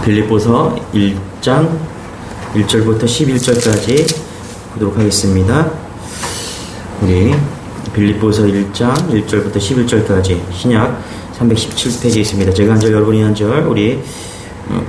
빌립보서 1장 1절부터 11절까지 보도록 하겠습니다. 우리 빌립보서 1장 1절부터 11절까지 신약 317페이지에 있습니다. 제가 한 절, 여러분이 한 절, 우리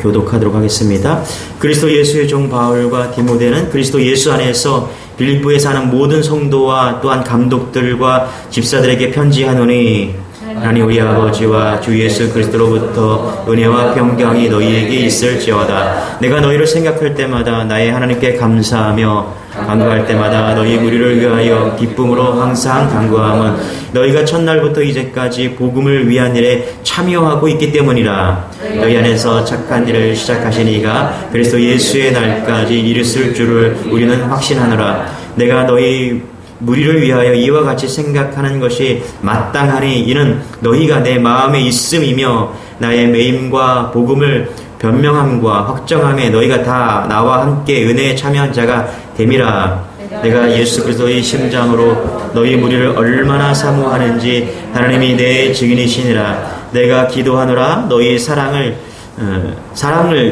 교독하도록 하겠습니다. 그리스도 예수의 종 바울과 디모데는 그리스도 예수 안에서 빌립보에 사는 모든 성도와 또한 감독들과 집사들에게 편지하노니, 하나님 우리 아버지와 주 예수 그리스도로부터 은혜와 평강이 너희에게 있을지어다. 내가 너희를 생각할 때마다 나의 하나님께 감사하며 간구할 때마다 너희 무리를 위하여 기쁨으로 항상 간구함은 너희가 첫날부터 이제까지 복음을 위한 일에 참여하고 있기 때문이라. 너희 안에서 착한 일을 시작하신 이가 그리스도 예수의 날까지 이르실 줄을 우리는 확신하노라. 내가 너희 무리를 위하여 이와 같이 생각하는 것이 마땅하니 이는 너희가 내 마음에 있음이며 나의 매임과 복음을 변명함과 확정함에 너희가 다 나와 함께 은혜에 참여한 자가 됨이라. 내가 예수 그리스도의 심장으로 너희 무리를 얼마나 사모하는지 하나님이 내 증인이시니라. 내가 기도하노라. 너희 사랑을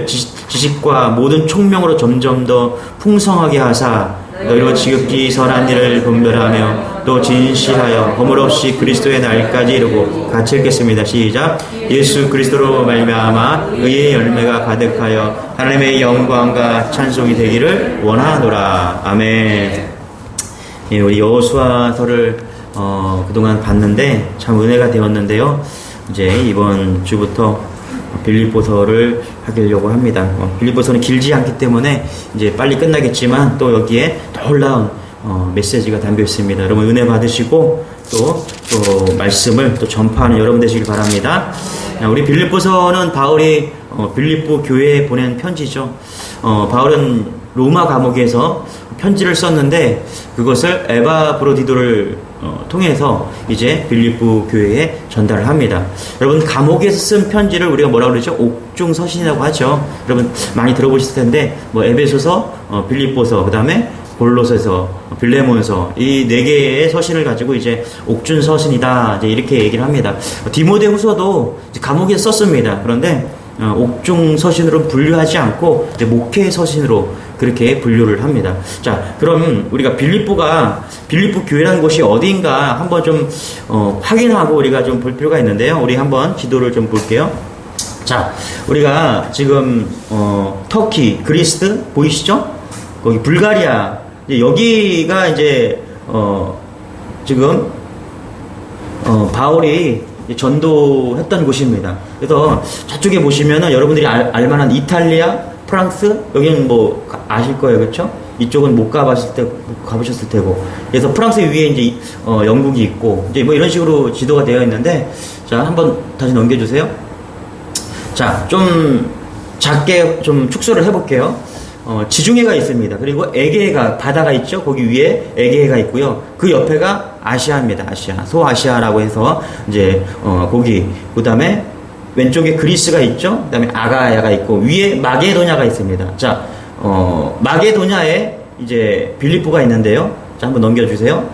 지식과 모든 총명으로 점점 더 풍성하게 하사 너희로 지극히 선한 일을 분별하며 또 진실하여 허물 없이 그리스도의 날까지 이루고. 같이 읽겠습니다. 시작. 예수 그리스도로 말미암아 의의 열매가 가득하여 하나님의 영광과 찬송이 되기를 원하노라. 아멘. 예, 우리 여호수아서를 그동안 봤는데 참 은혜가 되었는데요. 이제 이번 주부터 빌립보서를 하려고 합니다. 빌립보서는 길지 않기 때문에 이제 빨리 끝나겠지만 또 여기에 놀라운 메시지가 담겨 있습니다. 여러분 은혜 받으시고 또 말씀을 또 전파하는 여러분 되시길 바랍니다. 우리 빌립보서는 바울이 빌립보 교회에 보낸 편지죠. 바울은 로마 감옥에서 편지를 썼는데 그것을 에바브로디도를 통해서 이제 빌립보 교회에 전달을 합니다. 여러분 감옥에서 쓴 편지를 우리가 뭐라고 그러죠? 옥중서신이라고 하죠. 여러분 많이 들어보셨을 텐데 뭐 에베소서, 빌립보서, 그 다음에 골로새서, 빌레몬서 이 네 개의 서신을 가지고 이제 옥중서신이다 이제 이렇게 얘기를 합니다. 디모데후서도 감옥에서 썼습니다. 그런데 옥중서신으로 분류하지 않고 이제 목회서신으로 그렇게 분류를 합니다. 자, 그럼 우리가 빌립보 교회라는 곳이 어디인가 한번 좀 확인하고 우리가 좀 볼 필요가 있는데요. 우리 한번 지도를 좀 볼게요. 자, 우리가 지금 터키, 그리스 보이시죠? 거기 불가리아 여기가 이제 지금 바울이 전도했던 곳입니다. 그래서 저쪽에 보시면은 여러분들이 알만한 이탈리아, 프랑스, 여기는 뭐 아실 거예요, 그렇죠? 이쪽은 못 가보셨을 테고. 그래서 프랑스 위에 이제 영국이 있고 이제 뭐 이런 식으로 지도가 되어 있는데, 자 한번 다시 넘겨주세요. 자, 좀 작게 좀 축소를 해볼게요. 지중해가 있습니다. 그리고 에게해가 바다가 있죠. 거기 위에 에게해가 있고요. 그 옆에가 아시아입니다. 아시아, 소아시아라고 해서 이제 거기 그다음에 왼쪽에 그리스가 있죠. 그다음에 아가야가 있고 위에 마게도냐가 있습니다. 자, 마게도냐에 이제 빌립보가 있는데요. 자, 한번 넘겨주세요.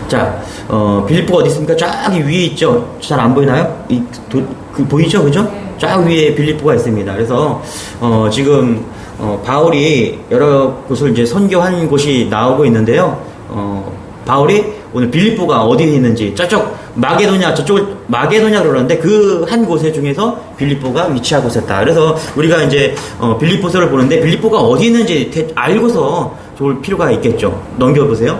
자, 빌립보가 어디 있습니까? 쫙 위에 있죠. 잘 안 보이나요? 보이죠, 그죠? 쫙 위에 빌립보가 있습니다. 그래서 지금 바울이 여러 곳을 이제 선교한 곳이 나오고 있는데요. 바울이 오늘 빌립보가 어디에 있는지 저쪽 마게도냐, 저쪽을 마게도냐 그러는데 그 한 곳에 중에서 빌립보가 위치하고 있었다. 그래서 우리가 이제 빌립보서를 보는데 빌립보가 어디 있는지 알고서 좋을 필요가 있겠죠. 넘겨보세요.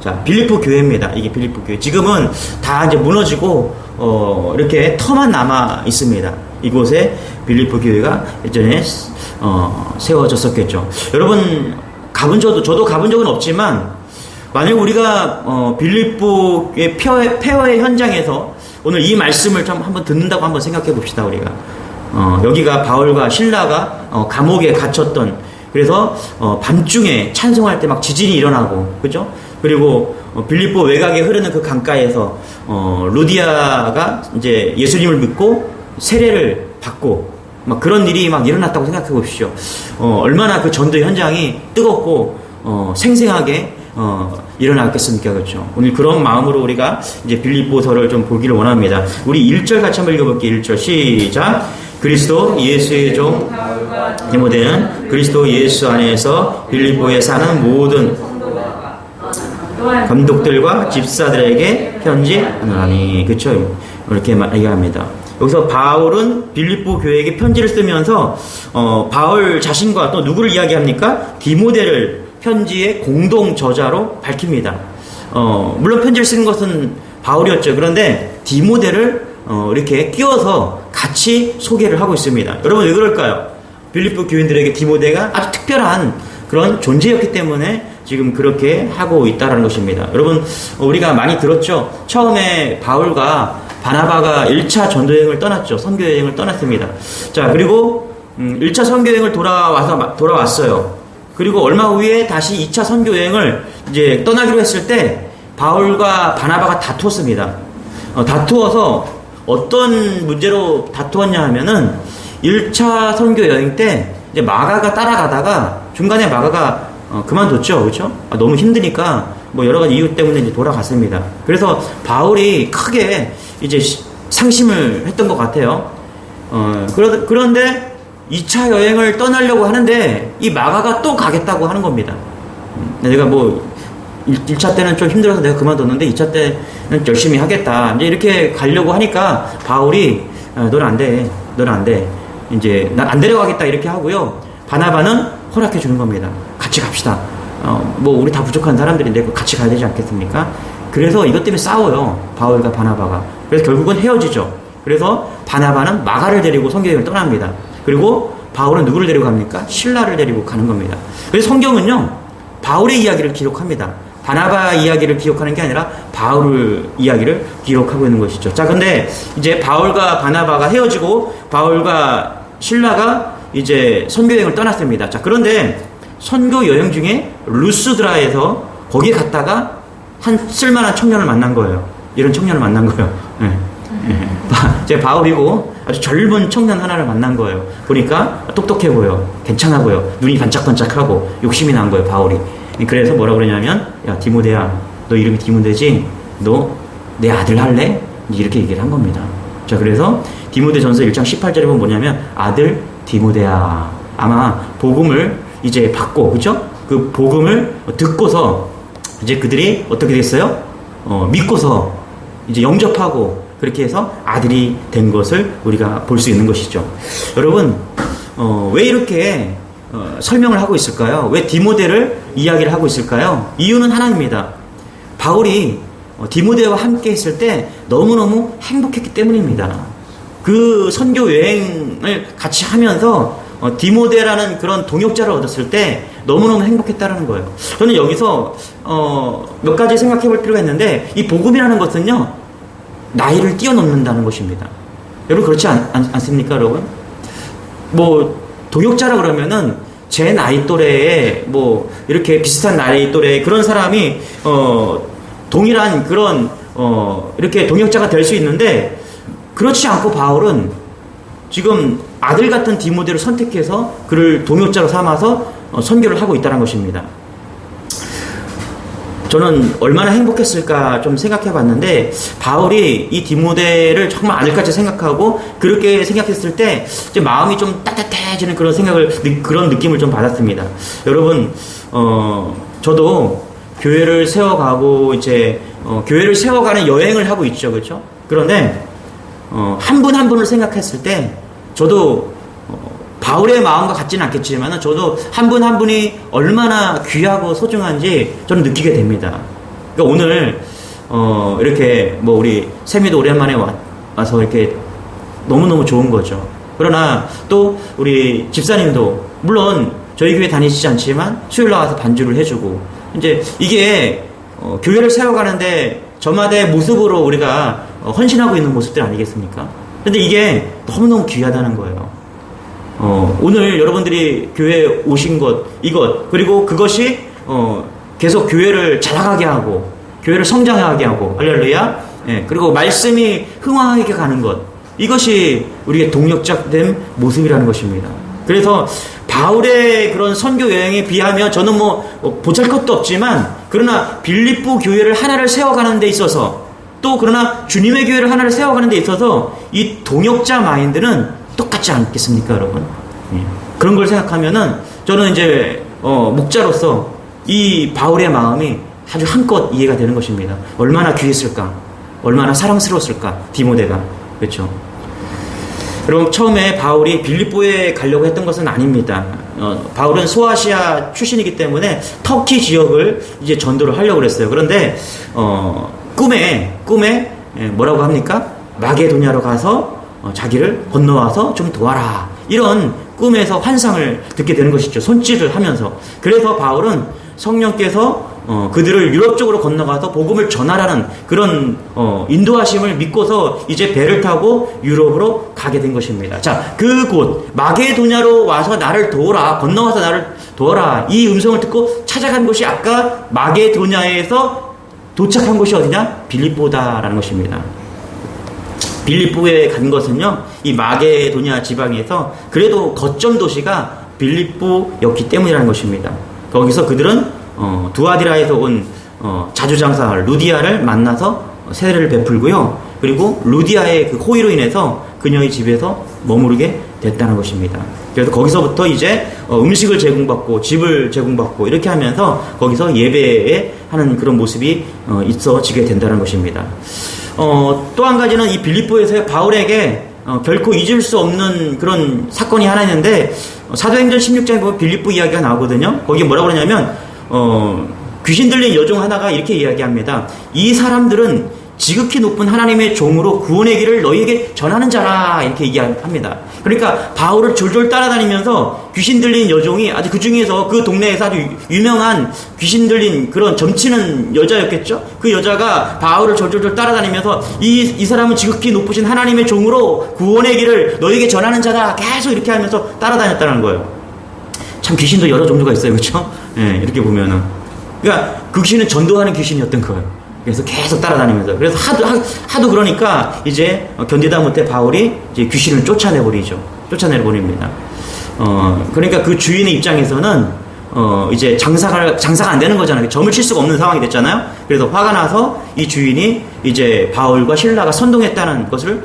자, 빌립보 교회입니다. 이게 빌립보 교회. 지금은 다 이제 무너지고 이렇게 터만 남아 있습니다. 이곳에 빌립보 교회가 예전에 세워졌었겠죠. 여러분 저도 가본 적은 없지만 만약 우리가 빌립보의 폐허의 현장에서 오늘 이 말씀을 좀 한번 듣는다고 한번 생각해 봅시다. 우리가 여기가 바울과 실라가 감옥에 갇혔던, 그래서 밤중에 찬송할 때 막 지진이 일어나고, 그죠? 그리고 빌립보 외곽에 흐르는 그 강가에서 루디아가 이제 예수님을 믿고 세례를 받고 막 그런 일이 막 일어났다고 생각해 보십시오. 얼마나 그 전도 현장이 뜨겁고 생생하게 일어났겠습니까? 그렇죠? 오늘 그런 마음으로 우리가 이제 빌립보서를 좀 보기를 원합니다. 우리 1절 같이 한번 읽어볼게요. 1절 시작. 그리스도 예수의 종 디모데는 그리스도 예수 안에서 빌립보에 사는 모든 감독들과 집사들에게 편지하노니. 그쵸? 이렇게 얘기합니다. 여기서 바울은 빌립보 교회에게 편지를 쓰면서 바울 자신과 또 누구를 이야기합니까? 디모데를 편지의 공동 저자로 밝힙니다. 물론 편지를 쓰는 것은 바울이었죠. 그런데 디모데를 이렇게 끼워서 같이 소개를 하고 있습니다. 여러분 왜 그럴까요? 빌립보 교인들에게 디모데가 아주 특별한 그런 존재였기 때문에 지금 그렇게 하고 있다는 것입니다. 여러분 우리가 많이 들었죠. 처음에 바울과 바나바가 1차 전도여행을 떠났죠. 선교여행을 떠났습니다. 자, 그리고 1차 선교여행을 돌아왔어요. 그리고 얼마 후에 다시 2차 선교여행을 이제 떠나기로 했을 때 바울과 바나바가 다투었습니다. 다투어서 어떤 문제로 다투었냐 하면은 1차 선교여행 때 이제 마가가 따라가다가 중간에 마가가 그만뒀죠. 그렇죠? 너무 힘드니까 뭐 여러 가지 이유 때문에 이제 돌아갔습니다. 그래서 바울이 크게 이제 상심을 했던 것 같아요. 그런데 2차 여행을 떠나려고 하는데 이 마가가 또 가겠다고 하는 겁니다. 내가 뭐 1차 때는 좀 힘들어서 내가 그만뒀는데 2차 때는 열심히 하겠다. 이제 이렇게 가려고 하니까 바울이 넌 안 돼. 넌 안 돼. 이제 난 안 데려가겠다 이렇게 하고요. 바나바는 허락해 주는 겁니다. 같이 갑시다. 뭐 우리 다 부족한 사람들인데 같이 가야 되지 않겠습니까? 그래서 이것 때문에 싸워요. 바울과 바나바가. 그래서 결국은 헤어지죠. 그래서 바나바는 마가를 데리고 선교여행을 떠납니다. 그리고 바울은 누구를 데리고 갑니까? 실라를 데리고 가는 겁니다. 그래서 성경은요, 바울의 이야기를 기록합니다. 바나바 이야기를 기록하는 게 아니라 바울 이야기를 기록하고 있는 것이죠. 자, 근데 이제 바울과 바나바가 헤어지고 바울과 실라가 이제 선교여행을 떠났습니다. 자, 그런데 선교여행 중에 루스드라에서 거기에 갔다가 한 쓸만한 청년을 만난 거예요. 이런 청년을 만난 거예요. 제 바울이고 아주 젊은 청년 하나를 만난 거예요. 보니까 똑똑해 보여, 괜찮아 보여, 눈이 반짝반짝하고 욕심이 난 거예요, 바울이. 그래서 뭐라고 그러냐면, 야 디모데야, 너 이름이 디모데지? 너 내 아들 할래? 이렇게 얘기를 한 겁니다. 자, 그래서 디모데전서 1장 18절에 보면 뭐냐면, 아들 디모데야. 아마 복음을 이제 받고, 그죠? 그 복음을 듣고서 이제 그들이 어떻게 됐어요? 믿고서 이제 영접하고 그렇게 해서 아들이 된 것을 우리가 볼 수 있는 것이죠. 여러분, 왜 이렇게 설명을 하고 있을까요? 왜 디모데를 이야기를 하고 있을까요? 이유는 하나입니다. 바울이 디모데와 함께 했을 때 너무너무 행복했기 때문입니다. 그 선교 여행을 같이 하면서 디모데라는 그런 동역자를 얻었을 때 너무너무 행복했다는 거예요. 저는 여기서 몇 가지 생각해 볼 필요가 있는데, 이 복음이라는 것은요, 나이를 뛰어넘는다는 것입니다. 여러분 그렇지 않습니까, 여러분? 뭐 동역자라 그러면은 제 나이 또래에 뭐 이렇게 비슷한 나이 또래 그런 사람이 동일한 그런 이렇게 동역자가 될 수 있는데, 그렇지 않고 바울은 지금 아들 같은 디모데를 선택해서 그를 동역자로 삼아서 선교를 하고 있다는 것입니다. 저는 얼마나 행복했을까 좀 생각해 봤는데, 바울이 이 디모데를 정말 아들같이 생각하고 그렇게 생각했을 때 이제 마음이 좀 따뜻해지는 그런 느낌을 좀 받았습니다. 여러분, 저도 교회를 세워가고 이제 교회를 세워가는 여행을 하고 있죠, 그렇죠? 그런데 한 분 한 분을 생각했을 때 저도 바울의 마음과 같지는 않겠지만 저도 한 분 한 분이 얼마나 귀하고 소중한지 저는 느끼게 됩니다. 그러니까 오늘 이렇게 뭐 우리 세미도 오랜만에 와서 이렇게 너무너무 좋은 거죠. 그러나 또 우리 집사님도 물론 저희 교회 다니시지 않지만 수요일 나와서 반주를 해주고, 이제 이게 교회를 세워가는데 저마다의 모습으로 우리가 헌신하고 있는 모습들 아니겠습니까? 근데 이게 너무너무 귀하다는 거예요. 오늘 여러분들이 교회에 오신 이것, 그리고 그것이 계속 교회를 자라가게 하고 교회를 성장하게 하고, 할렐루야. 예, 그리고 말씀이 흥황하게 가는 것, 이것이 우리의 동역자된 모습이라는 것입니다. 그래서 바울의 그런 선교 여행에 비하면 저는 뭐 보잘것도 없지만, 그러나 빌립보 교회를 하나를 세워가는 데 있어서, 또 그러나 주님의 교회를 하나를 세워가는 데 있어서 이 동역자 마인드는 똑같지 않겠습니까, 여러분? 예. 그런 걸 생각하면은 저는 이제 목자로서 이 바울의 마음이 아주 한껏 이해가 되는 것입니다. 얼마나 귀했을까, 얼마나 사랑스러웠을까, 디모데가. 그렇죠? 여러분, 처음에 바울이 빌립보에 가려고 했던 것은 아닙니다. 바울은 소아시아 출신이기 때문에 터키 지역을 이제 전도를 하려고 그랬어요. 그런데 꿈에 뭐라고 합니까? 마게도냐로 가서 자기를 건너와서 좀 도와라, 이런 꿈에서 환상을 듣게 되는 것이죠. 손짓을 하면서. 그래서 바울은 성령께서 그들을 유럽 쪽으로 건너가서 복음을 전하라는 그런 인도하심을 믿고서 이제 배를 타고 유럽으로 가게 된 것입니다. 자, 그곳 마게도냐로 와서 나를 도우라, 건너와서 나를 도와라, 이 음성을 듣고 찾아간 곳이 아까 마게도냐에서 도착한 곳이 어디냐? 빌립보다라는 것입니다. 빌립보에 간 것은요, 이 마게도냐 지방에서 그래도 거점 도시가 빌립보였기 때문이라는 것입니다. 거기서 그들은 두아디라에서 온 자주장사 루디아를 만나서 세례를 베풀고요. 그리고 루디아의 그 호의로 인해서 그녀의 집에서 머무르게 됐다는 것입니다. 그래서 거기서부터 이제 음식을 제공받고 집을 제공받고 이렇게 하면서 거기서 예배에 하는 그런 모습이 있어지게 된다는 것입니다. 또 한 가지는 이 빌립보에서 바울에게 결코 잊을 수 없는 그런 사건이 하나 있는데, 사도행전 16장에 보면 빌립보 이야기가 나오거든요. 거기에 뭐라고 그러냐면 귀신 들린 여종 하나가 이렇게 이야기합니다. 이 사람들은 지극히 높은 하나님의 종으로 구원의 길을 너희에게 전하는 자라, 이렇게 얘기합니다. 그러니까 바울을 졸졸 따라다니면서 귀신 들린 여종이 아주 그 중에서 그 동네에서 아주 유명한 귀신 들린 그런 점치는 여자였겠죠. 그 여자가 바울을 졸졸 따라다니면서 이 사람은 지극히 높으신 하나님의 종으로 구원의 길을 너희에게 전하는 자다, 계속 이렇게 하면서 따라다녔다는 거예요. 참 귀신도 여러 종류가 있어요, 그렇죠? 예, 이렇게 보면은. 그러니까 그 귀신은 전도하는 귀신이었던 거예요. 그래서 계속 따라다니면서. 그래서 하도 그러니까 이제 견디다 못해 바울이 이제 귀신을 쫓아내버립니다. 그러니까 그 주인의 입장에서는 이제 장사가 안 되는 거잖아요. 점을 칠 수가 없는 상황이 됐잖아요. 그래서 화가 나서 이 주인이 이제 바울과 실라가 선동했다는 것을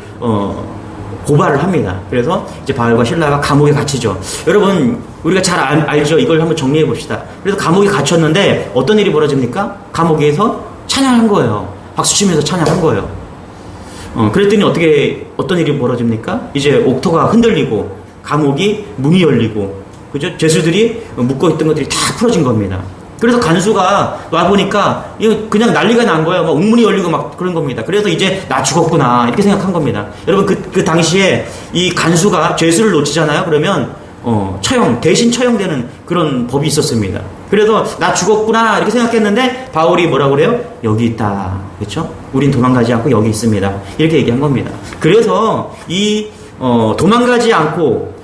고발을 합니다. 그래서 이제 바울과 실라가 감옥에 갇히죠. 여러분, 우리가 잘 알죠? 이걸 한번 정리해 봅시다. 그래서 감옥에 갇혔는데 어떤 일이 벌어집니까? 감옥에서 찬양한 거예요. 박수치면서 찬양한 거예요. 그랬더니 어떤 일이 벌어집니까? 이제 옥토가 흔들리고 감옥이 문이 열리고, 그죠? 죄수들이 묶어 있던 것들이 다 풀어진 겁니다. 그래서 간수가 와보니까 이거 그냥 난리가 난 거예요. 막 옥문이 열리고 막 그런 겁니다. 그래서 이제 나 죽었구나, 이렇게 생각한 겁니다. 여러분, 그 당시에 이 간수가 죄수를 놓치잖아요. 그러면 대신 처형되는 그런 법이 있었습니다. 그래서 나 죽었구나, 이렇게 생각했는데 바울이 뭐라고 그래요? 여기 있다. 그렇죠? 우린 도망가지 않고 여기 있습니다. 이렇게 얘기한 겁니다. 그래서 이 도망가지 않고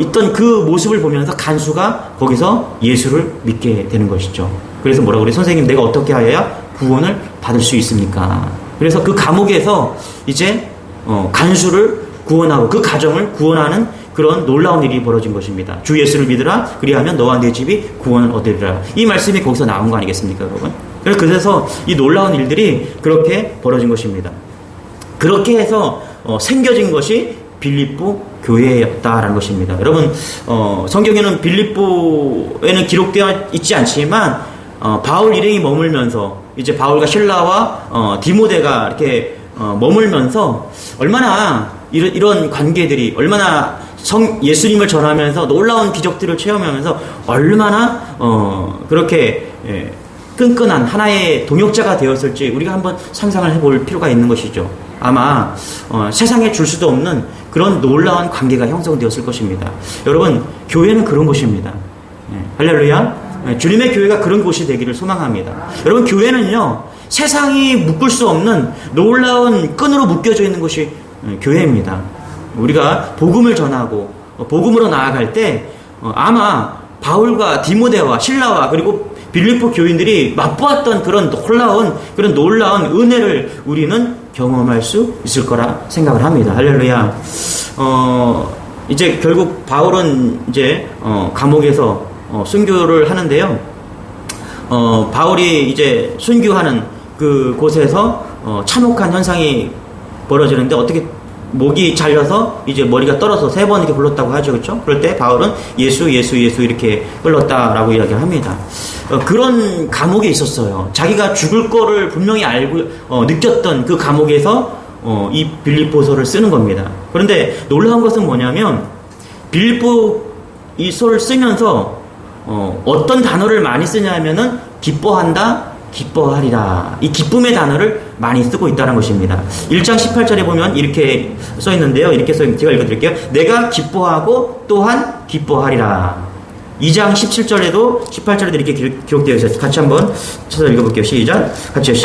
있던 그 모습을 보면서 간수가 거기서 예수를 믿게 되는 것이죠. 그래서 뭐라고 그래요? 선생님, 내가 어떻게 하여야 구원을 받을 수 있습니까? 그래서 그 감옥에서 이제 간수를 구원하고 그 가정을 구원하는 그런 놀라운 일이 벌어진 것입니다. 주 예수를 믿으라, 그리하면 너와 내 집이 구원을 얻으리라. 이 말씀이 거기서 나온 거 아니겠습니까, 여러분? 그래서 이 놀라운 일들이 그렇게 벌어진 것입니다. 그렇게 해서 생겨진 것이 빌립보 교회였다라는 것입니다. 여러분, 성경에는 빌립보에는 기록되어 있지 않지만 바울 일행이 머물면서 이제 바울과 실라와 디모데가 이렇게 머물면서 얼마나 이런 관계들이 얼마나 예수님을 전하면서 놀라운 기적들을 체험하면서 얼마나 그렇게 끈끈한 하나의 동역자가 되었을지 우리가 한번 상상을 해볼 필요가 있는 것이죠. 아마 세상에 줄 수도 없는 그런 놀라운 관계가 형성되었을 것입니다. 여러분, 교회는 그런 곳입니다. 할렐루야. 주님의 교회가 그런 곳이 되기를 소망합니다. 여러분, 교회는요, 세상이 묶을 수 없는 놀라운 끈으로 묶여져 있는 것이 교회입니다. 우리가 복음을 전하고 복음으로 나아갈 때 아마 바울과 디모데와 실라와 그리고 빌립보 교인들이 맛보았던 그런 놀라운 은혜를 우리는 경험할 수 있을 거라 생각을 합니다. 할렐루야. 이제 결국 바울은 이제 감옥에서 순교를 하는데요. 바울이 이제 순교하는 그 곳에서 참혹한 현상이 벌어지는데 어떻게 목이 잘려서 이제 머리가 떨어서 3번 이렇게 불렀다고 하죠. 그렇죠? 그럴 때 바울은 예수, 예수, 예수 이렇게 불렀다라고 이야기를 합니다. 그런 감옥에 있었어요. 자기가 죽을 거를 분명히 알고 느꼈던 그 감옥에서 이 빌립보서를 쓰는 겁니다. 그런데 놀라운 것은 뭐냐면 빌립보 이 소를 쓰면서 어떤 단어를 많이 쓰냐면은 기뻐한다, 기뻐하리라. 이 기쁨의 단어를 많이 쓰고 있다는 것입니다. 1장 18절에 보면 이렇게 써 있는데요. 이렇게 써 있는데 제가 읽어드릴게요. 내가 기뻐하고 또한 기뻐하리라. 2장 17절에도 18절에도 이렇게 기록되어 있어요. 같이 한번 찾아 읽어볼게요. 시작. 같이요.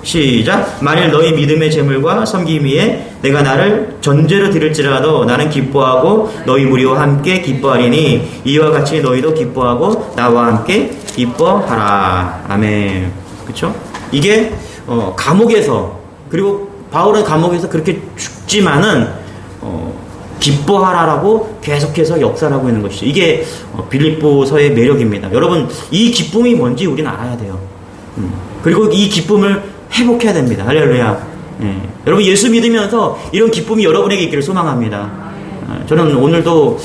시작. 만일 너희 믿음의 제물과 섬김 위에 내가 나를 전제로 드릴지라도 나는 기뻐하고 너희 무리와 함께 기뻐하리니 이와 같이 너희도 기뻐하고 나와 함께 기뻐하라. 아멘. 그렇죠? 이게 감옥에서, 그리고 바울은 감옥에서 그렇게 죽지만은 기뻐하라라고 계속해서 역사를 하고 있는 것이죠. 이게 빌립보서의 매력입니다. 여러분, 이 기쁨이 뭔지 우리는 알아야 돼요. 그리고 이 기쁨을 회복해야 됩니다. 할렐루야. 예. 여러분, 예수 믿으면서 이런 기쁨이 여러분에게 있기를 소망합니다. 저는 오늘도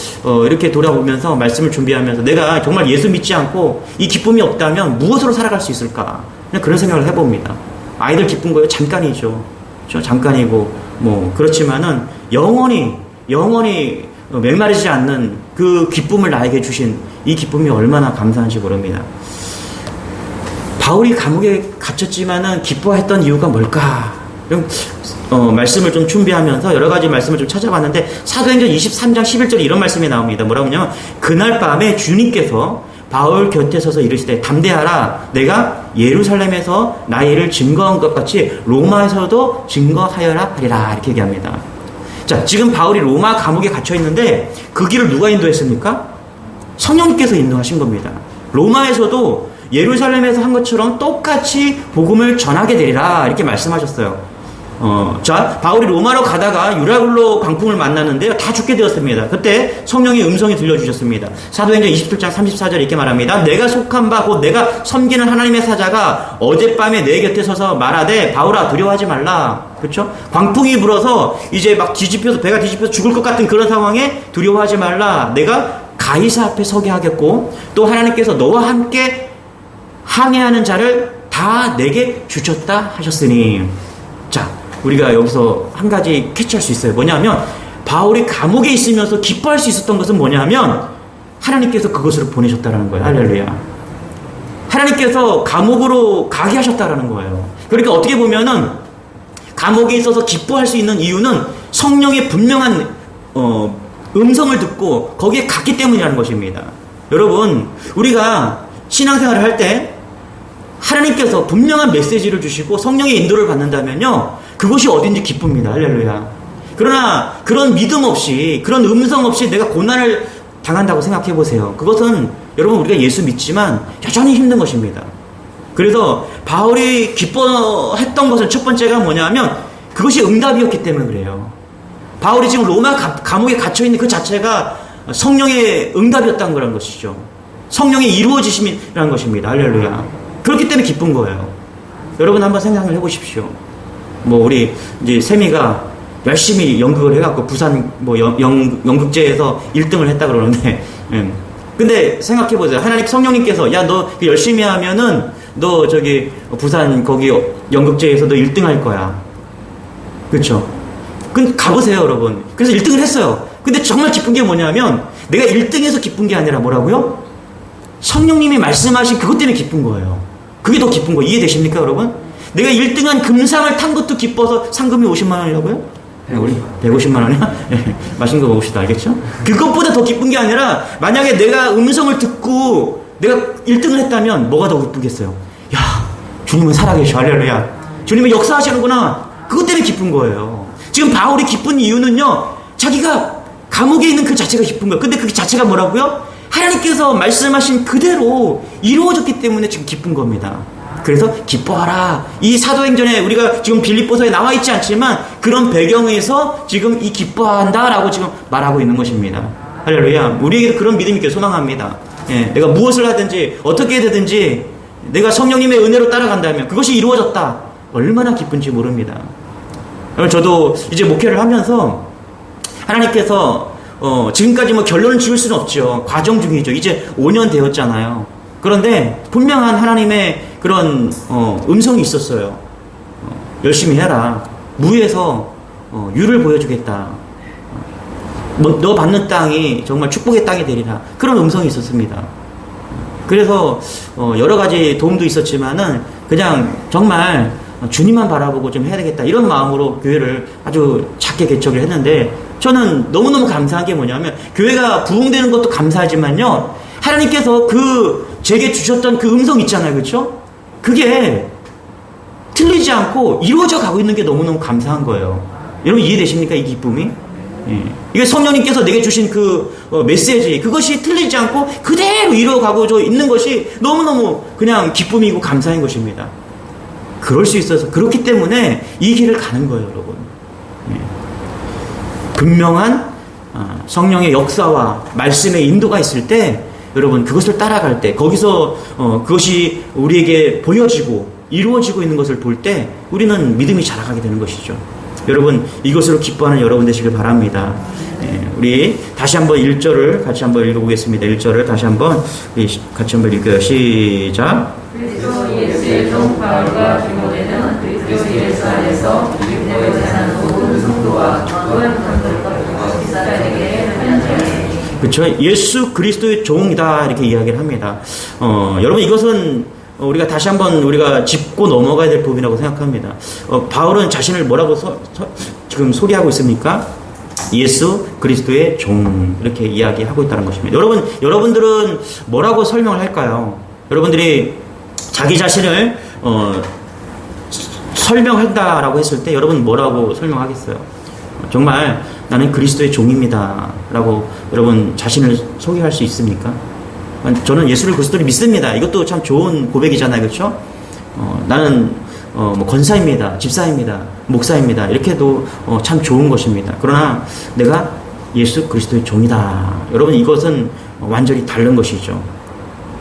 이렇게 돌아보면서 말씀을 준비하면서 내가 정말 예수 믿지 않고 이 기쁨이 없다면 무엇으로 살아갈 수 있을까? 그냥 그런 생각을 해봅니다. 아이들 기쁜 거요? 잠깐이죠. 잠깐이고 그렇지만은 영원히 맹마르지 않는 그 기쁨을 나에게 주신 이 기쁨이 얼마나 감사한지 모릅니다. 바울이 감옥에 갇혔지만은 기뻐했던 이유가 뭘까? 말씀을 좀 준비하면서 여러 가지 말씀을 좀 찾아봤는데 사도행전 23장 11절에 이런 말씀이 나옵니다. 뭐라고 하냐면 그날 밤에 주님께서 바울 곁에 서서 이르시되 담대하라, 내가 예루살렘에서 나의 일을 증거한 것 같이 로마에서도 증거하여라 하리라. 이렇게 얘기합니다. 자, 지금 바울이 로마 감옥에 갇혀 있는데 그 길을 누가 인도했습니까? 성령님께서 인도하신 겁니다. 로마에서도 예루살렘에서 한 것처럼 똑같이 복음을 전하게 되리라 이렇게 말씀하셨어요. 자, 바울이 로마로 가다가 유라굴로 광풍을 만났는데요, 다 죽게 되었습니다. 그때 성령의 음성이 들려주셨습니다. 사도행전 27장 34절에 이렇게 말합니다. 내가 속한 바 곧 내가 섬기는 하나님의 사자가 어젯밤에 내 곁에 서서 말하되 바울아 두려워하지 말라. 그렇죠? 광풍이 불어서 이제 막 배가 뒤집혀서 죽을 것 같은 그런 상황에 두려워하지 말라. 내가 가이사 앞에 서게 하겠고 또 하나님께서 너와 함께 항해하는 자를 다 내게 주셨다 하셨으니. 자, 우리가 여기서 한 가지 캐치할 수 있어요. 뭐냐면 바울이 감옥에 있으면서 기뻐할 수 있었던 것은 뭐냐면 하나님께서 그것으로 보내셨다라는 거예요. 할렐루야. 하나님께서 감옥으로 가게 하셨다라는 거예요. 그러니까 어떻게 보면은 감옥에 있어서 기뻐할 수 있는 이유는 성령의 분명한 음성을 듣고 거기에 갔기 때문이라는 것입니다. 여러분, 우리가 신앙생활을 할 때 하나님께서 분명한 메시지를 주시고 성령의 인도를 받는다면요, 그것이 어딘지 기쁩니다. 할렐루야. 그러나 그런 믿음 없이, 그런 음성 없이 내가 고난을 당한다고 생각해 보세요. 그것은 여러분, 우리가 예수 믿지만 여전히 힘든 것입니다. 그래서 바울이 기뻐했던 것은 첫 번째가 뭐냐면 그것이 응답이었기 때문에 그래요. 바울이 지금 로마 감옥에 갇혀있는 그 자체가 성령의 응답이었다는 거라는 것이죠. 성령의 이루어지심이라는 것입니다. 할렐루야. 그렇기 때문에 기쁜 거예요. 여러분 한번 생각을 해보십시오. 우리 이제 세미가 열심히 연극을 해갖고 부산 연극제에서 1등을 했다 그러는데, 근데 생각해보세요. 하나님 성령님께서 야, 너 열심히 하면은 너 저기 부산 거기 연극제에서 너 1등 할 거야. 그렇죠? 근데 가보세요, 여러분. 그래서 1등을 했어요. 근데 정말 기쁜 게 뭐냐면 내가 1등해서 기쁜 게 아니라 뭐라고요? 성령님이 말씀하신 그것 때문에 기쁜 거예요. 그게 더 기쁜 거 이해되십니까, 여러분? 내가 1등한 금상을 탄 것도 기뻐서 상금이 50만 원이라고요? 우리 150만 원이야? 맛있는 거 먹읍시다. 알겠죠? 그것보다 더 기쁜 게 아니라 만약에 내가 음성을 듣고 내가 1등을 했다면 뭐가 더 기쁘겠어요? 야, 주님은 살아계셔. 할렐루야. 주님은 역사하시는구나. 그것 때문에 기쁜 거예요. 지금 바울이 기쁜 이유는요, 자기가 감옥에 있는 그 자체가 기쁜 거예요. 근데 그 자체가 뭐라고요? 하나님께서 말씀하신 그대로 이루어졌기 때문에 지금 기쁜 겁니다. 그래서 기뻐하라. 이 사도행전에 우리가 지금 빌립보서에 나와 있지 않지만 그런 배경에서 지금 이 기뻐한다라고 지금 말하고 있는 것입니다. 할렐루야. 우리에게도 그런 믿음이 있기를 소망합니다. 예, 내가 무엇을 하든지 어떻게 되든지 내가 성령님의 은혜로 따라간다면 그것이 이루어졌다. 얼마나 기쁜지 모릅니다. 저도 이제 목회를 하면서 하나님께서 지금까지 뭐 결론을 지을 수는 없죠. 과정 중이죠. 이제 5년 되었잖아요. 그런데 분명한 하나님의 그런 음성이 있었어요. 열심히 해라. 무에서 유를 보여주겠다. 너 받는 땅이 정말 축복의 땅이 되리라. 그런 음성이 있었습니다. 그래서 여러 가지 도움도 있었지만은 그냥 정말 주님만 바라보고 좀 해야 되겠다 이런 마음으로 교회를 아주 작게 개척을 했는데, 저는 너무너무 감사한 게 뭐냐면 교회가 부흥되는 것도 감사하지만요, 하나님께서 제게 주셨던 그 음성 있잖아요. 그렇죠? 그게 틀리지 않고 이루어져 가고 있는 게 너무너무 감사한 거예요. 여러분 이해되십니까? 이 기쁨이? 예. 이게 성령님께서 내게 주신 메시지, 그것이 틀리지 않고 그대로 이루어가고 있는 것이 너무너무 그냥 기쁨이고 감사한 것입니다. 그럴 수 있어서, 그렇기 때문에 이 길을 가는 거예요, 여러분. 예. 분명한 성령의 역사와 말씀의 인도가 있을 때, 여러분 그것을 따라갈 때, 거기서 그것이 우리에게 보여지고 이루어지고 있는 것을 볼 때 우리는 믿음이 자라가게 되는 것이죠. 여러분 이것으로 기뻐하는 여러분 되시길 바랍니다. 예, 우리 다시 한번 1절을 같이 한번 읽어보겠습니다. 1절을 다시 한번 같이 한번 읽어요. 시작. 그리스도 예수의 종 바울과 디모데는 그리스도 예수 안에서 믿음으로 사는 모든 성도와 또한 감독과 기사들에게 하면서, 그렇죠. 예수 그리스도의 종이다 이렇게 이야기를 합니다. 여러분 이것은 우리가 다시 한번 우리가 짚고 넘어가야 될 부분이라고 생각합니다. 바울은 자신을 뭐라고 지금 소개하고 있습니까? 예수 그리스도의 종 이렇게 이야기하고 있다는 것입니다. 여러분들은 뭐라고 설명을 할까요? 여러분들이 자기 자신을 설명한다라고 했을 때 여러분 뭐라고 설명하겠어요? 정말 나는 그리스도의 종입니다 라고 여러분 자신을 소개할 수 있습니까? 저는 예수를 그리스도를 믿습니다. 이것도 참 좋은 고백이잖아요. 그렇죠? 나는 뭐 권사입니다. 집사입니다. 목사입니다. 이렇게 해도 참 좋은 것입니다. 그러나 내가 예수 그리스도의 종이다. 여러분 이것은 완전히 다른 것이죠.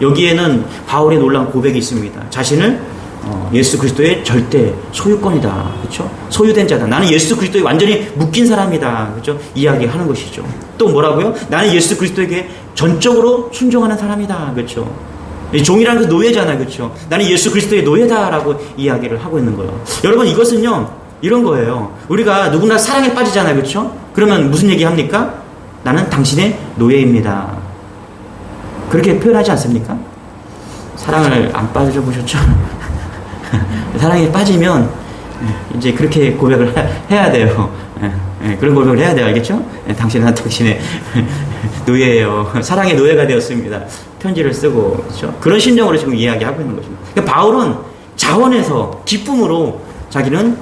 여기에는 바울의 놀라운 고백이 있습니다. 자신을 예수 그리스도의 절대 소유권이다. 그렇죠? 소유된 자다. 나는 예수 그리스도에 완전히 묶인 사람이다. 그렇죠? 이야기하는 것이죠. 또 뭐라고요? 나는 예수 그리스도에게 전적으로 순종하는 사람이다. 그렇죠? 종이라는 것은 노예잖아요. 그렇죠? 나는 예수 그리스도의 노예다라고 이야기를 하고 있는 거예요. 여러분 이것은요 이런 거예요. 우리가 누구나 사랑에 빠지잖아요. 그렇죠? 그러면 무슨 얘기 합니까? 나는 당신의 노예입니다. 그렇게 표현하지 않습니까? 사랑을 안 빠져보셨죠? 사랑에 빠지면 이제 그렇게 고백을 해야 돼요. 그런 고백을 해야 돼요. 알겠죠? 당신은 당신의 노예예요. 사랑의 노예가 되었습니다. 편지를 쓰고, 그렇죠? 그런 심정으로 지금 이야기하고 있는 것입니다. 그러니까 바울은 자원에서 기쁨으로 자기는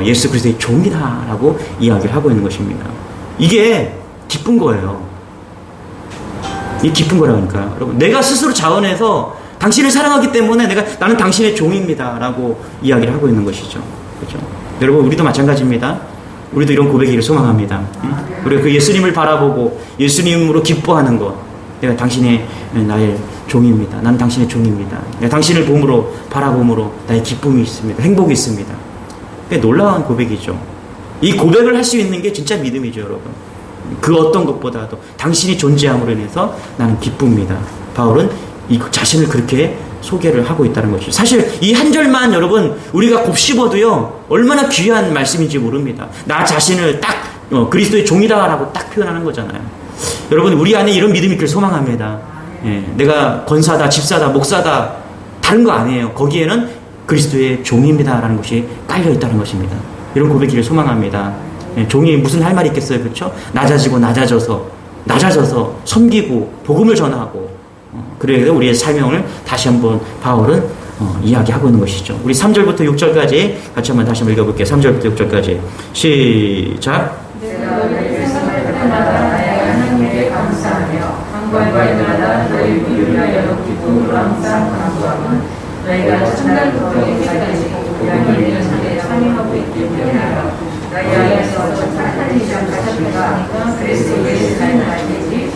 예수 그리스도의 종이다라고 이야기를 하고 있는 것입니다. 이게 기쁜 거예요. 이 기쁜 거라니까요. 여러분, 내가 스스로 자원해서 당신을 사랑하기 때문에 나는 당신의 종입니다 라고 이야기를 하고 있는 것이죠. 그렇죠? 여러분 우리도 마찬가지입니다. 우리도 이런 고백이기를 소망합니다. 우리가 그 예수님을 바라보고 예수님으로 기뻐하는 것, 내가 당신의 나의 종입니다. 나는 당신의 종입니다. 내가 당신을 봄으로 바라봄으로 나의 기쁨이 있습니다. 행복이 있습니다. 꽤 놀라운 고백이죠. 이 고백을 할 수 있는 게 진짜 믿음이죠. 여러분 그 어떤 것보다도 당신이 존재함으로 인해서 나는 기쁩니다. 바울은 이 자신을 그렇게 소개를 하고 있다는 것이죠. 사실 이 한 절만 여러분 우리가 곱씹어도요 얼마나 귀한 말씀인지 모릅니다. 나 자신을 딱 그리스도의 종이다라고 딱 표현하는 거잖아요. 여러분 우리 안에 이런 믿음이 있길 소망합니다. 내가 권사다, 집사다, 목사다 다른 거 아니에요. 거기에는 그리스도의 종입니다라는 것이 깔려 있다는 것입니다. 이런 고백이길 소망합니다. 종이 무슨 할 말이 있겠어요. 그렇죠? 낮아지고 낮아져서 섬기고 복음을 전하고 그래서 우리의 사명을 다시 한번 바울은 이야기하고 있는 것이죠. 우리 3절부터 6절까지 같이 한번 다시 한번 읽어볼게요. 3절부터 6절까지 시작. 내가 너희를 생각할 때마다 나의 하나님께 감사하며 간구할 때마다 너희를 위하여 기쁨으로 항상 간구함은 너희가 첫날부터 이제까지 양이 있는 자에 참여하고 있기 때문이라. 너희 안에서 착한 일을 하시니까 그리스도 예수를 알겠지.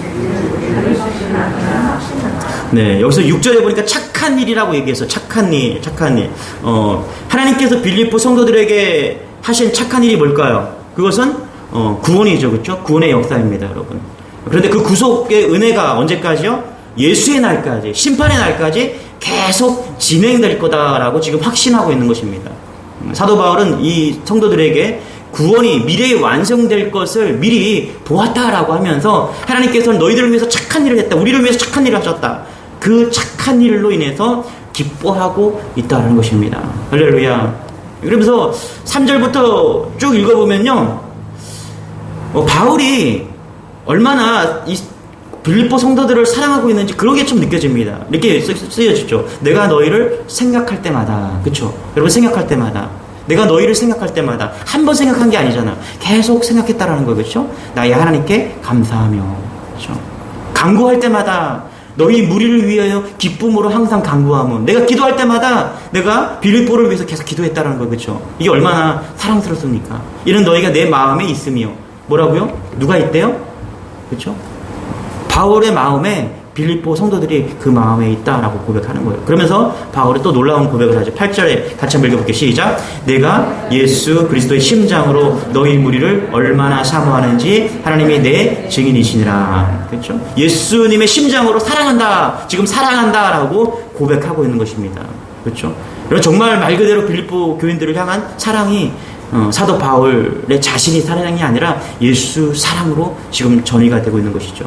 네, 여기서 6절에 보니까 착한 일이라고 얘기해서 착한 일. 하나님께서 빌립보 성도들에게 하신 착한 일이 뭘까요? 그것은 구원이죠. 그렇죠? 구원의 역사입니다, 여러분. 그런데 그 구속의 은혜가 언제까지요? 예수의 날까지, 심판의 날까지 계속 진행될 거다라고 지금 확신하고 있는 것입니다. 사도 바울은 이 성도들에게 구원이 미래에 완성될 것을 미리 보았다라고 하면서 하나님께서는 너희들을 위해서 착한 일을 했다. 우리를 위해서 착한 일을 하셨다. 그 착한 일로 인해서 기뻐하고 있다는 것입니다. 할렐루야. 그러면서 3절부터 쭉 읽어보면요. 바울이 얼마나 이 빌립보 성도들을 사랑하고 있는지 그런 게 좀 느껴집니다. 이렇게 쓰여지죠. 내가 너희를 생각할 때마다. 그렇죠? 여러분 생각할 때마다. 내가 너희를 생각할 때마다 한 번 생각한 게 아니잖아. 계속 생각했다라는 거예요. 그렇죠? 나의 하나님께 감사하며. 그렇죠? 간구할 때마다 너희 무리를 위하여 기쁨으로 항상 간구하며. 내가 기도할 때마다 내가 빌립보를 위해서 계속 기도했다라는 거예요. 그렇죠? 이게 얼마나 사랑스럽습니까? 이는 너희가 내 마음에 있으며. 뭐라고요? 누가 있대요? 그렇죠? 바울의 마음에 빌립보 성도들이 그 마음에 있다라고 고백하는 거예요. 그러면서 바울이 또 놀라운 고백을 하죠. 8절에 같이 한번 읽어볼게요. 시작. 내가 예수 그리스도의 심장으로 너희 무리를 얼마나 사모하는지 하나님이 내 증인이시니라. 그렇죠? 예수님의 심장으로 사랑한다. 지금 사랑한다라고 고백하고 있는 것입니다. 그렇죠? 그리고 정말 말 그대로 빌립보 교인들을 향한 사랑이 사도 바울의 자신이 사랑이 아니라 예수 사랑으로 지금 전이가 되고 있는 것이죠.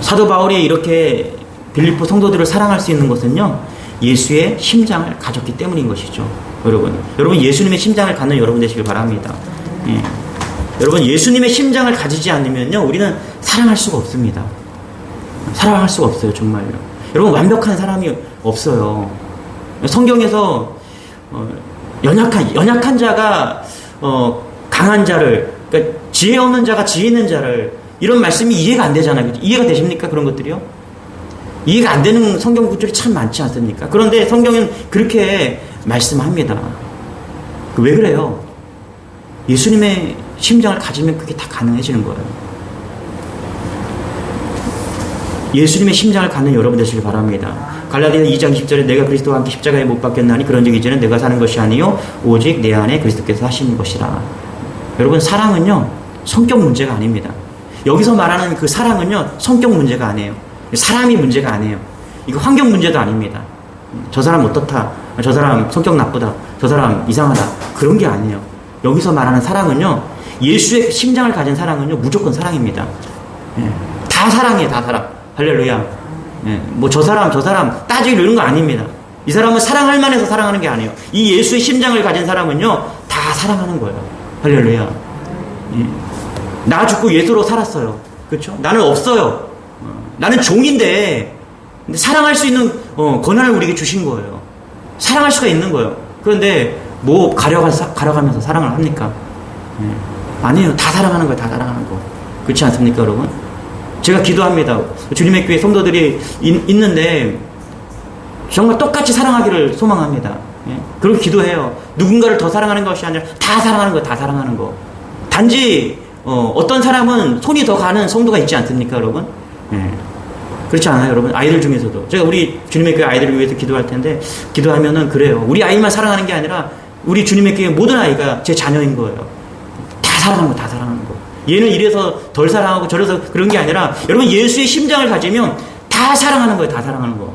사도 바울이 이렇게 빌립보 성도들을 사랑할 수 있는 것은요, 예수의 심장을 가졌기 때문인 것이죠. 여러분 예수님의 심장을 갖는 여러분 되시길 바랍니다. 예. 여러분 예수님의 심장을 가지지 않으면요, 우리는 사랑할 수가 없습니다. 사랑할 수가 없어요, 정말요. 여러분 완벽한 사람이 없어요. 성경에서 연약한 자가 강한 자를, 그러니까 지혜 없는 자가 지혜 있는 자를, 이런 말씀이 이해가 안 되잖아요. 그렇죠? 이해가 되십니까? 그런 것들이요? 이해가 안 되는 성경 구절이 참 많지 않습니까? 그런데 성경은 그렇게 말씀합니다. 왜 그래요? 예수님의 심장을 가지면 그게 다 가능해지는 거예요. 예수님의 심장을 갖는 여러분 되시길 바랍니다. 갈라디아 2장 10절에 내가 그리스도와 함께 십자가에 못 박혔나니 그런즉 이제는 내가 사는 것이 아니요 오직 내 안에 그리스도께서 하시는 것이라. 여러분 사랑은요 성격 문제가 아닙니다. 여기서 말하는 그 사랑은요 성격 문제가 아니에요. 사람이 문제가 아니에요. 이거 환경 문제도 아닙니다. 저 사람 어떻다, 저 사람 성격 나쁘다, 저 사람 이상하다, 그런 게 아니에요. 여기서 말하는 사랑은요 예수의 심장을 가진 사랑은요 무조건 사랑입니다. 다 사랑이에요. 다 사랑. 할렐루야. 뭐 저 사람 따지고 이런 거 아닙니다. 이 사람은 사랑할 만해서 사랑하는 게 아니에요. 이 예수의 심장을 가진 사람은요 다 사랑하는 거예요. 할렐루야. 나 죽고 예수로 살았어요. 그렇죠? 나는 없어요. 나는 종인데 근데 사랑할 수 있는 권한을 우리에게 주신 거예요. 사랑할 수가 있는 거예요. 그런데 뭐 가려가면서 사랑을 합니까? 아니에요. 다 사랑하는 거예요. 다 사랑하는 거. 그렇지 않습니까, 여러분? 제가 기도합니다. 주님의 교회 성도들이 있는데 정말 똑같이 사랑하기를 소망합니다. 그렇게 기도해요. 누군가를 더 사랑하는 것이 아니라 다 사랑하는 거, 다 사랑하는 거. 단지 어떤 사람은 손이 더 가는 성도가 있지 않습니까, 여러분? 그렇지 않아요, 여러분? 아이들 중에서도. 제가 우리 주님의 교회 아이들을 위해서 기도할 텐데, 기도하면은 그래요. 우리 아이만 사랑하는 게 아니라, 우리 주님의 교회 모든 아이가 제 자녀인 거예요. 다 사랑하는 거, 다 사랑하는 거. 얘는 이래서 덜 사랑하고 저래서 그런 게 아니라, 여러분 예수의 심장을 가지면 다 사랑하는 거예요, 다 사랑하는 거.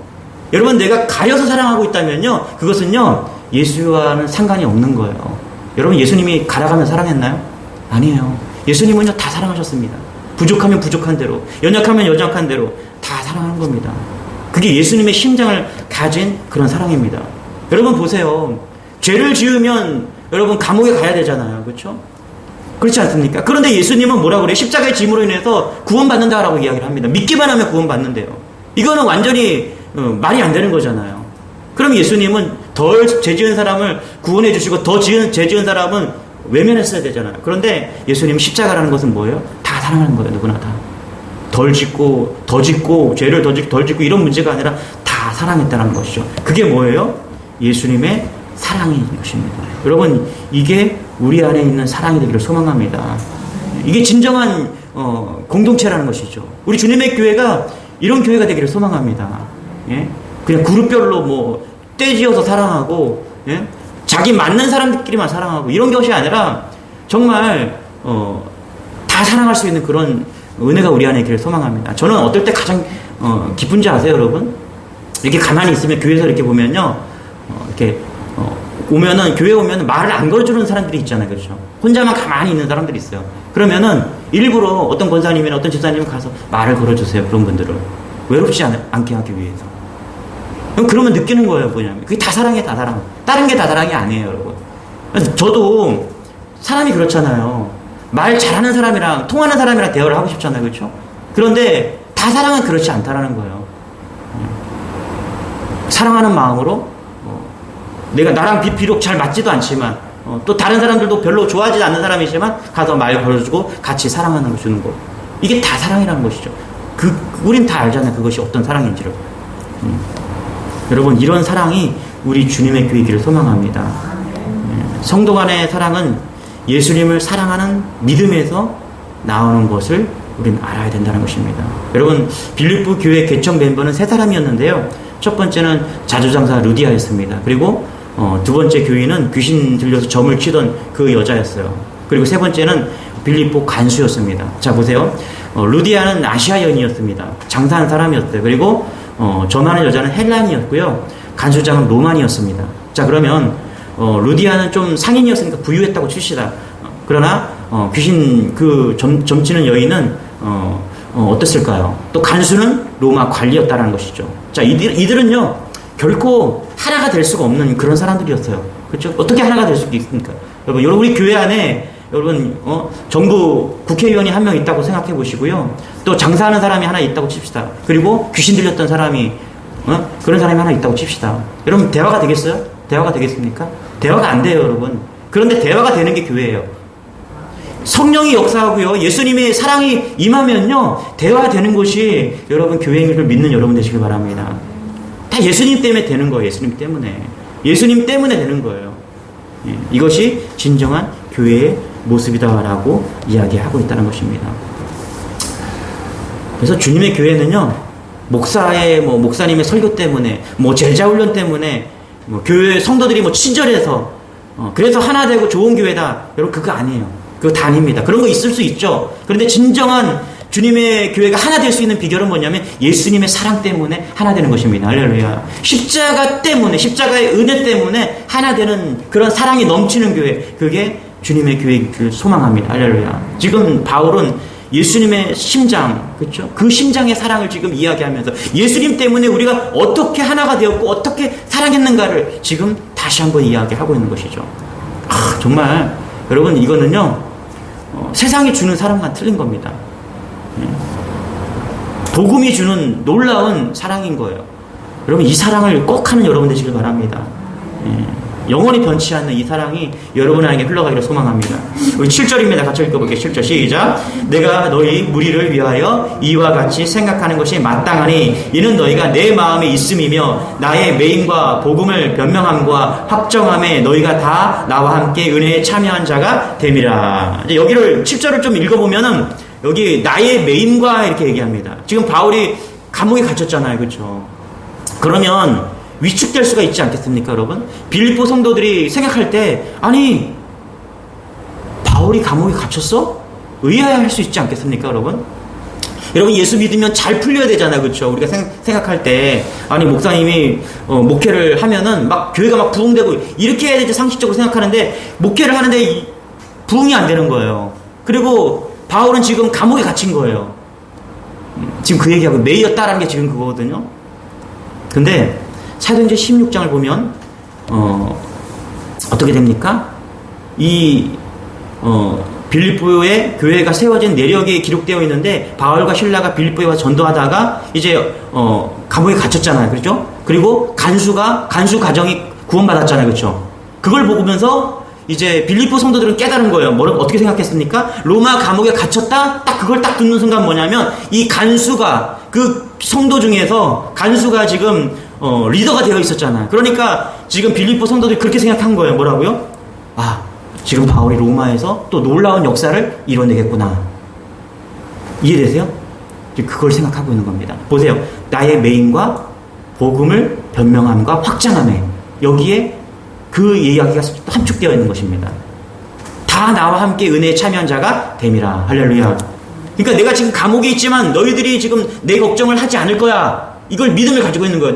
여러분 내가 가려서 사랑하고 있다면요, 그것은요, 예수와는 상관이 없는 거예요. 여러분 예수님이 가려가면 사랑했나요? 아니에요. 예수님은요, 다 사랑하셨습니다. 부족하면 부족한 대로, 연약하면 연약한 대로 다 사랑하는 겁니다. 그게 예수님의 심장을 가진 그런 사랑입니다. 여러분 보세요. 죄를 지으면 여러분 감옥에 가야 되잖아요. 그렇죠? 그렇지 않습니까? 그런데 예수님은 뭐라고 그래요? 십자가의 짐으로 인해서 구원받는다라고 이야기를 합니다. 믿기만 하면 구원받는데요. 이거는 완전히 말이 안 되는 거잖아요. 그럼 예수님은 덜 죄지은 사람을 구원해 주시고 더 죄 지은 사람은 외면했어야 되잖아요. 그런데 예수님 십자가라는 것은 뭐예요? 다 사랑하는 거예요. 누구나 다. 덜 짓고 더 짓고 죄를 덜 짓고 이런 문제가 아니라 다 사랑했다는 것이죠. 그게 뭐예요? 예수님의 사랑인 것입니다. 여러분 이게 우리 안에 있는 사랑이 되기를 소망합니다. 이게 진정한 공동체라는 것이죠. 우리 주님의 교회가 이런 교회가 되기를 소망합니다. 예? 그냥 그룹별로 뭐 떼지어서 사랑하고, 예? 자기 맞는 사람들끼리만 사랑하고 이런 것이 아니라 정말 다 사랑할 수 있는 그런 은혜가 우리 안에 있기를 소망합니다. 저는 어떨 때 가장 기쁜지 아세요, 여러분? 이렇게 가만히 있으면 교회에서 이렇게 보면요, 이렇게 오면은 교회 오면은 말을 안 걸어주는 사람들이 있잖아요, 그렇죠? 혼자만 가만히 있는 사람들이 있어요. 그러면은 일부러 어떤 권사님이나 어떤 집사님이 가서 말을 걸어주세요. 그런 분들은 외롭지 않게 하기 위해서. 그러면 느끼는 거예요, 뭐냐면 그게 다 사랑이에요, 다 사랑. 다른 게 다 사랑이 아니에요, 여러분. 저도 사람이 그렇잖아요. 말 잘하는 사람이랑 통하는 사람이랑 대화를 하고 싶잖아요, 그렇죠? 그런데 다 사랑은 그렇지 않다라는 거예요. 사랑하는 마음으로 내가 나랑 비록 잘 맞지도 않지만 또 다른 사람들도 별로 좋아하지 않는 사람이지만 가서 말 걸어주고 같이 사랑하는 거 주는 거, 이게 다 사랑이라는 것이죠. 우린 다 알잖아요, 그것이 어떤 사랑인지를. 여러분, 이런 사랑이 우리 주님의 교회이기를 소망합니다. 성도 간의 사랑은 예수님을 사랑하는 믿음에서 나오는 것을 우리는 알아야 된다는 것입니다. 여러분, 빌립보 교회 개척 멤버는 3사람이었는데요. 첫 번째는 자주장사 루디아였습니다. 그리고 두 번째 교인은 귀신 들려서 점을 치던 그 여자였어요. 그리고 세 번째는 빌립보 간수였습니다. 자, 보세요. 루디아는 아시아연이었습니다. 장사하는 사람이었어요. 그리고 점하는 여자는 헬란이었고요. 간수장은 로만이었습니다. 자, 그러면 루디아는 좀 상인이었으니까 부유했다고 칩시다. 그러나 귀신 그 점치는 여인은 어땠을까요? 또 간수는 로마 관리였다는 것이죠. 자, 이들은요 결코 하나가 될 수가 없는 그런 사람들이었어요. 그렇죠? 어떻게 하나가 될 수 있습니까? 여러분, 우리 교회 안에 여러분 정부 국회의원이 한 명 있다고 생각해 보시고요. 또 장사하는 사람이 하나 있다고 칩시다. 그리고 귀신 들렸던 사람이 그런 사람이 하나 있다고 칩시다. 여러분, 대화가 되겠어요? 대화가 되겠습니까? 대화가 안 돼요, 여러분. 그런데 대화가 되는 게 교회예요. 성령이 역사하고요, 예수님의 사랑이 임하면요, 대화되는 것이 여러분 교회임을 믿는 여러분 되시길 바랍니다. 다 예수님 때문에 되는 거예요. 예수님 때문에. 예수님 때문에 되는 거예요. 이것이 진정한 교회의 모습이다라고 이야기하고 있다는 것입니다. 그래서 주님의 교회는요, 목사님의 설교 때문에, 제자 훈련 때문에, 교회 성도들이 친절해서, 그래서 하나 되고 좋은 교회다. 여러분, 그거 아니에요. 그거 다 아닙니다. 그런 거 있을 수 있죠. 그런데 진정한 주님의 교회가 하나 될 수 있는 비결은 뭐냐면 예수님의 사랑 때문에 하나 되는 것입니다. 할렐루야. 십자가 때문에, 십자가의 은혜 때문에 하나 되는 그런 사랑이 넘치는 교회, 그게 주님의 교회를 소망합니다. 할렐루야. 지금 바울은 예수님의 심장, 그렇죠? 그 심장의 사랑을 지금 이야기하면서 예수님 때문에 우리가 어떻게 하나가 되었고 어떻게 사랑했는가를 지금 다시 한번 이야기하고 있는 것이죠. 정말 여러분, 이거는요 세상이 주는 사랑과 틀린 겁니다. 복음이 주는 놀라운 사랑인 거예요. 여러분, 이 사랑을 꼭 하는 여러분 되시길 바랍니다. 영원히 변치 않는 이 사랑이 여러분에게 흘러가기를 소망합니다. 우리 7절입니다. 같이 읽어볼게요. 7절 시작. 내가 너희 무리를 위하여 이와 같이 생각하는 것이 마땅하니 이는 너희가 내 마음에 있음이며 나의 매임과 복음을 변명함과 확정함에 너희가 다 나와 함께 은혜에 참여한 자가 됨이라. 이제 여기를 7절을 좀 읽어보면은 여기 나의 매임과 이렇게 얘기합니다. 지금 바울이 감옥에 갇혔잖아요. 그렇죠? 그러면 위축될 수가 있지 않겠습니까, 여러분? 빌립보 성도들이 생각할 때, 아니, 바울이 감옥에 갇혔어? 의아해할 수 있지 않겠습니까, 여러분? 여러분, 예수 믿으면 잘 풀려야 되잖아요, 그렇죠? 우리가 생각할 때, 아니, 목사님이 목회를 하면은 막 교회가 막 부흥되고 이렇게 해야 되지 상식적으로 생각하는데 목회를 하는데 부흥이 안 되는 거예요. 그리고 바울은 지금 감옥에 갇힌 거예요. 지금 그 얘기하고 매였다라는 게 지금 그거거든요. 근데 사도행전 16장을 보면 어떻게 됩니까? 이 빌립보의 교회가 세워진 내력이 기록되어 있는데 바울과 실라가 빌립보에 와서 전도하다가 이제 감옥에 갇혔잖아요. 그렇죠? 그리고 간수 가정이 구원받았잖아요. 그렇죠? 그걸 보면서 이제 빌립보 성도들은 깨달은 거예요. 어떻게 생각했습니까? 로마 감옥에 갇혔다? 딱 그걸 딱 듣는 순간 뭐냐면 이 간수가 그 성도 중에서 간수가 지금 리더가 되어 있었잖아요. 그러니까 지금 빌립보 성도들이 그렇게 생각한 거예요. 뭐라고요? 지금 바울이 로마에서 또 놀라운 역사를 이뤄내겠구나. 이해되세요? 지금 그걸 생각하고 있는 겁니다. 보세요. 나의 매임과 복음을 변명함과 확장함에 여기에 그 이야기가 함축되어 있는 것입니다. 다 나와 함께 은혜에 참여한 자가 됨이라. 할렐루야. 그러니까 내가 지금 감옥에 있지만 너희들이 지금 내 걱정을 하지 않을 거야. 이걸 믿음을 가지고 있는 거야.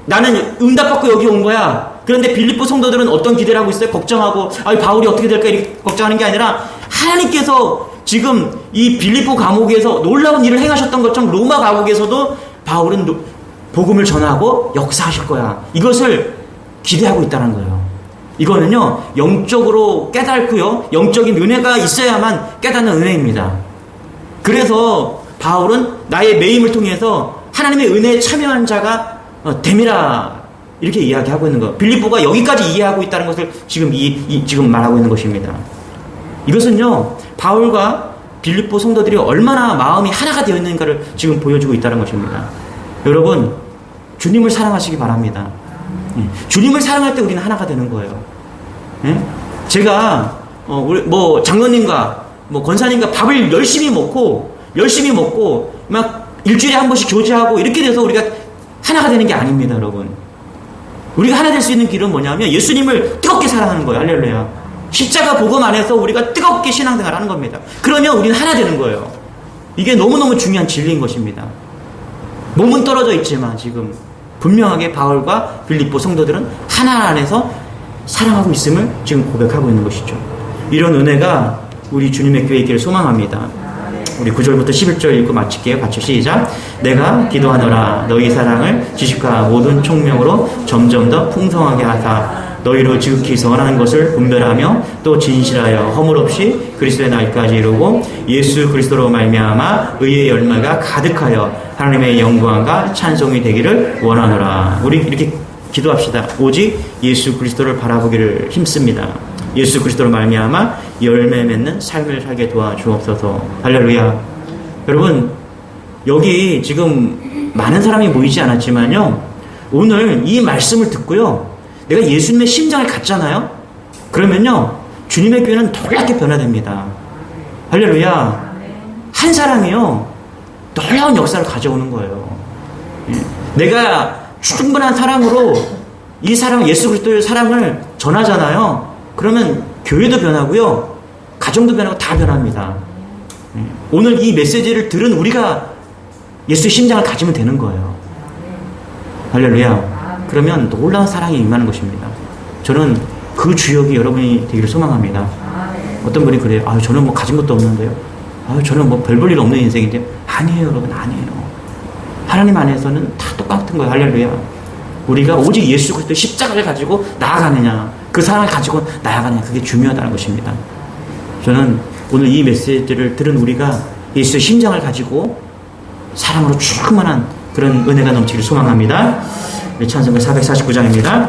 나는 응답받고 여기 온 거야. 그런데 빌립보 성도들은 어떤 기대를 하고 있어요? 걱정하고 바울이 어떻게 될까 이렇게 걱정하는 게 아니라 하나님께서 지금 이 빌립보 감옥에서 놀라운 일을 행하셨던 것처럼 로마 감옥에서도 바울은 복음을 전하고 역사하실 거야. 이것을 기대하고 있다는 거예요. 이거는요, 영적으로 깨닫고요, 영적인 은혜가 있어야만 깨닫는 은혜입니다. 그래서 바울은 나의 매임을 통해서 하나님의 은혜에 참여한 자가 됨이라 이렇게 이야기하고 있는 거. 빌립보가 여기까지 이해하고 있다는 것을 지금 말하고 있는 것입니다. 이것은요, 바울과 빌립보 성도들이 얼마나 마음이 하나가 되어 있는가를 지금 보여주고 있다는 것입니다. 여러분, 주님을 사랑하시기 바랍니다. 주님을 사랑할 때 우리는 하나가 되는 거예요. 제가 장로님과 권사님과 밥을 열심히 먹고 막 일주일에 한 번씩 교제하고 이렇게 돼서 우리가 하나가 되는 게 아닙니다, 여러분. 우리가 하나 될 수 있는 길은 뭐냐면 예수님을 뜨겁게 사랑하는 거예요. 할렐루야. 십자가 복음 안에서 우리가 뜨겁게 신앙생활 하는 겁니다. 그러면 우리는 하나 되는 거예요. 이게 너무너무 중요한 진리인 것입니다. 몸은 떨어져 있지만 지금 분명하게 바울과 빌립보 성도들은 하나 안에서 사랑하고 있음을 지금 고백하고 있는 것이죠. 이런 은혜가 우리 주님의 교회에 있기를 소망합니다. 우리 9절부터 11절 읽고 마칠게요. 같이 시작. 내가 기도하노라 너희 사랑을 지식과 모든 총명으로 점점 더 풍성하게 하사 너희로 지극히 선한 것을 분별하며 또 진실하여 허물 없이 그리스도의 날까지 이루고 예수 그리스도로 말미암아 의의 열매가 가득하여 하나님의 영광과 찬송이 되기를 원하노라. 우리 이렇게 기도합시다. 오직 예수 그리스도를 바라보기를 힘씁니다. 예수 그리스도로 말미암아 열매 맺는 삶을 살게 도와주옵소서. 할렐루야. 여러분, 여기 지금 많은 사람이 모이지 않았지만요, 오늘 이 말씀을 듣고요, 내가 예수님의 심장을 갖잖아요? 그러면요, 주님의 교회는 놀랍게 변화됩니다. 할렐루야. 한 사람이요, 놀라운 역사를 가져오는 거예요. 내가 충분한 사랑으로 이 사랑, 예수 그리스도의 사랑을 전하잖아요. 그러면 교회도 변하고요, 가정도 변하고 다 변합니다. 오늘 이 메시지를 들은 우리가 예수의 심장을 가지면 되는 거예요. 할렐루야. 그러면 놀라운 사랑이 임하는 것입니다. 저는 그 주역이 여러분이 되기를 소망합니다. 어떤 분이 그래요. 저는 뭐 가진 것도 없는데요. 저는 뭐 별 볼 일 없는 인생인데요. 아니에요, 여러분. 아니에요. 하나님 안에서는 다 똑같은 거예요. 할렐루야. 우리가 오직 예수 그리스도의 십자가를 가지고 나아가느냐, 그 사랑을 가지고 나아가느냐, 그게 중요하다는 것입니다. 저는 오늘 이 메시지를 들은 우리가 예수의 심장을 가지고 사랑으로 충만한 그런 은혜가 넘치기를 소망합니다. 찬송가 449장입니다.